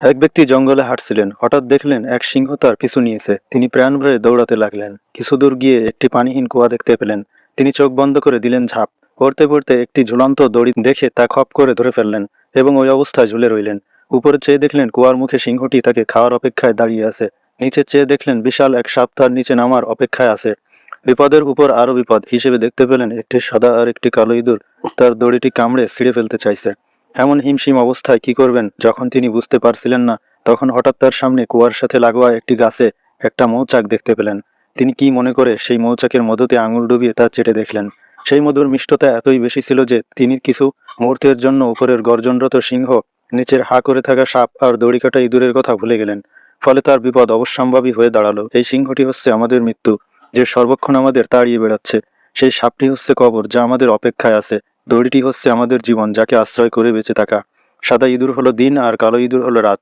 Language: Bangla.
এক ব্যক্তি জঙ্গলে হাঁটছিলেন। হঠাৎ দেখলেন এক সিংহ তার পিছু নিয়েছে। তিনি প্রাণ ভরে দৌড়াতে লাগলেন। কিছু দূর গিয়ে একটি পানিহীন কুয়া দেখতে পেলেন। তিনি চোখ বন্ধ করে দিলেন ঝাঁপ। পড়তে পড়তে একটি ঝুলন্ত দড়ি দেখে তা খপ করে ধরে ফেললেন এবং ওই অবস্থায় ঝুলে রইলেন। উপরে চেয়ে দেখলেন কুয়ার মুখে সিংহটি তাকে খাওয়ার অপেক্ষায় দাঁড়িয়ে আছে। নিচে চেয়ে দেখলেন বিশাল এক সাপ তার নিচে নামার অপেক্ষায় আছে। বিপদের উপর আরো বিপদ হিসেবে দেখতে পেলেন একটি সাদা আর একটি কালো ইঁদুর তার দড়িটি কামড়ে ছিঁড়ে ফেলতে চাইছে। এমন হিমশিম অবস্থায় কি করবেন যখন তিনি বুঝতে পারছিলেন না, তখন হঠাৎ তার সামনে কুয়ার সাথে লাগোয়া একটি গাছে একটা মৌচাক দেখতে পেলেন। তিনি কি মনে করে সেই মৌচাকের মধুতে আঙুল ডুবিয়ে তা চেটে দেখলেন। সেই মধুর মিষ্টতা এতই বেশি ছিল যে তিনি কিছু মুহূর্তের জন্য উপরের গর্জনরত সিংহ, নিচের হা করে থাকা সাপ আর দড়ি কাটা ইঁদুরের কথা ভুলে গেলেন। ফলে তার বিপদ অবশ্যম্ভাবী হয়ে দাঁড়ালো। এই সিংহটি হচ্ছে আমাদের মৃত্যু, যে সর্বক্ষণ আমাদের তাড়িয়ে বেড়াচ্ছে। সেই সাপটি হচ্ছে কবর, যা আমাদের অপেক্ষায় আছে। দড়িটি হচ্ছে আমাদের জীবন, যাকে আশ্রয় করে বেঁচে থাকা। সাদা ইঁদুর হলো দিন আর কালো ইঁদুর হলো রাত।